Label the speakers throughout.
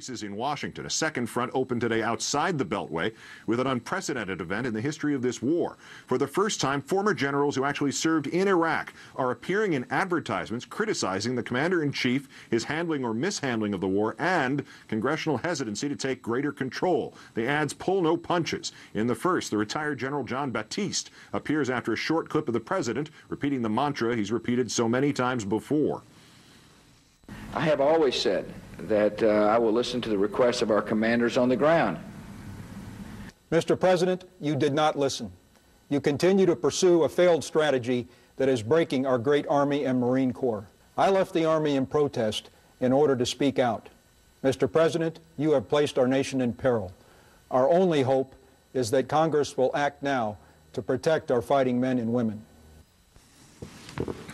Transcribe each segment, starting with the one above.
Speaker 1: races in Washington. A second front opened today outside the Beltway with an unprecedented event in the history of this war. For the first time, former generals who actually served in Iraq are appearing in advertisements criticizing the commander-in-chief, his handling or mishandling of the war, and congressional hesitancy to take greater control. The ads pull no punches. In the first, the retired General Jon Batiste appears after a short clip of the president repeating the mantra he's repeated so many times before.
Speaker 2: I have always said that I will listen to the requests of our commanders on the ground.
Speaker 3: Mr. President, you did not listen. You continue to pursue a failed strategy that is breaking our great Army and Marine Corps. I left the Army in protest in order to speak out. Mr. President, you have placed our nation in peril. Our only hope is that Congress will act now to protect our fighting men and women.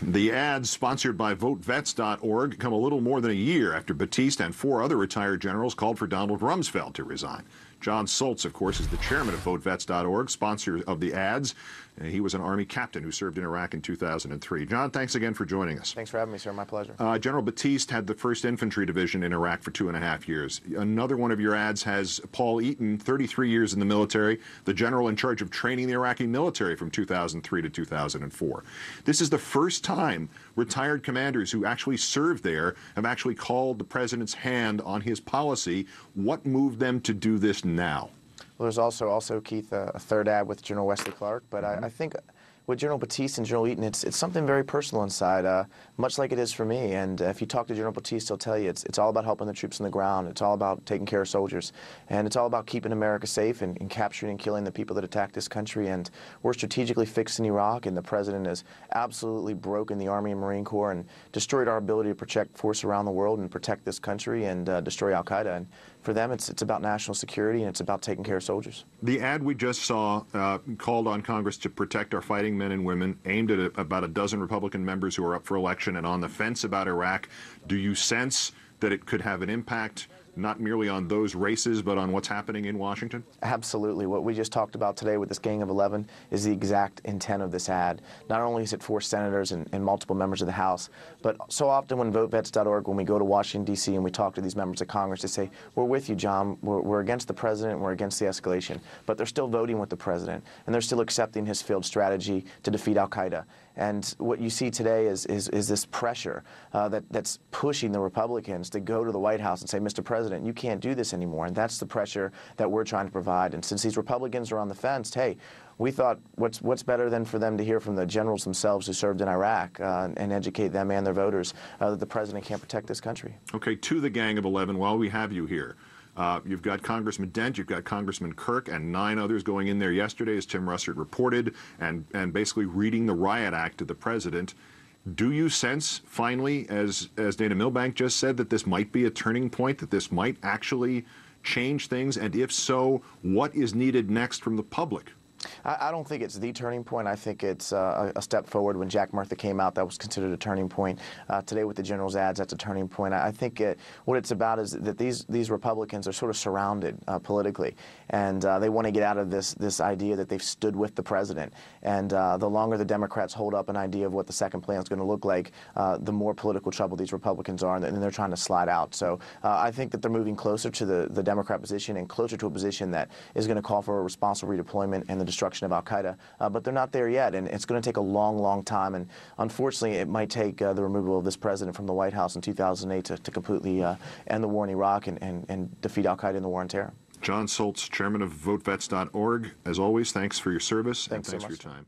Speaker 1: The ads, sponsored by VoteVets.org, come a little more than a year after Batiste and 4 other retired generals called for Donald Rumsfeld to resign. Jon Soltz, of course, is the chairman of VoteVets.org, sponsor of the ads. He was an Army captain who served in Iraq in 2003. Jon, thanks again for joining us.
Speaker 4: Thanks for having me, sir. My pleasure.
Speaker 1: General Batiste had the 1st Infantry Division in Iraq for 2.5 years. Another one of your ads has Paul Eaton, 33 years in the military, the general in charge of training the Iraqi military from 2003 to 2004. This is the first time retired commanders who actually served there have actually called the president's hand on his policy. What moved them to do this now?
Speaker 4: Well, there's also Keith, a third ad with General Wesley Clark, but I think with General Batiste and General Eaton, it's something very personal inside, much like it is for me. And if you talk to General Batiste, he'll tell you it's all about helping the troops on the ground. It's all about taking care of soldiers. And it's all about keeping America safe and capturing and killing the people that attack this country. And we're strategically fixed in Iraq, and the president has absolutely broken the Army and Marine Corps and destroyed our ability to project force around the world and protect this country and destroy al-Qaeda. And for them, it's about national security, and it's about taking care of soldiers.
Speaker 1: The ad we just saw called on Congress to protect our fighting men and women, aimed at about a dozen Republican members who are up for election and on the fence about Iraq. Do you sense that it could have an impact not merely on those races, but on what's happening in Washington?
Speaker 4: Absolutely. What we just talked about today with this Gang of 11 is the exact intent of this ad. Not only is it for senators and multiple members of the House, but so often when VoteVets.org, when we go to Washington, D.C., and we talk to these members of Congress, they say, we're with you, John. We're against the president. We're against the escalation. But they're still voting with the president, and they're still accepting his failed strategy to defeat al-Qaeda. And what you see today is this pressure that's pushing the Republicans to go to the White House and say, Mr. President, you can't do this anymore. And that's the pressure that we're trying to provide. And since these Republicans are on the fence, hey, we thought what's better than for them to hear from the generals themselves who served in Iraq and educate them and their voters that the president can't protect this country.
Speaker 1: Okay, to the Gang of 11, while we have you here. You've got Congressman Dent, you've got Congressman Kirk, and 9 others going in there yesterday, as Tim Russert reported, and basically reading the riot act to the president. Do you sense, finally, as Dana Milbank just said, that this might be a turning point, that this might actually change things? And if so, what is needed next from the public?
Speaker 4: I don't think it's the turning point. I think it's a step forward. When Jack Murtha came out, that was considered a turning point. Today with the general's ads, that's a turning point. I think what it's about is that these Republicans are sort of surrounded politically, and they want to get out of this idea that they've stood with the president. And the longer the Democrats hold up an idea of what the second plan is going to look like, the more political trouble these Republicans are, and they're trying to slide out. So I think that they're moving closer to the Democrat position and closer to a position that is going to call for a responsible redeployment and the destruction of al-Qaeda, but they're not there yet, and it's going to take a long, long time, and unfortunately it might take the removal of this president from the White House in 2008 to completely end the war in Iraq and defeat al-Qaeda in the war on terror.
Speaker 1: Jon Soltz, chairman of VoteVets.org. As always, thanks for your service and thanks
Speaker 4: so
Speaker 1: for
Speaker 4: much.
Speaker 1: your time.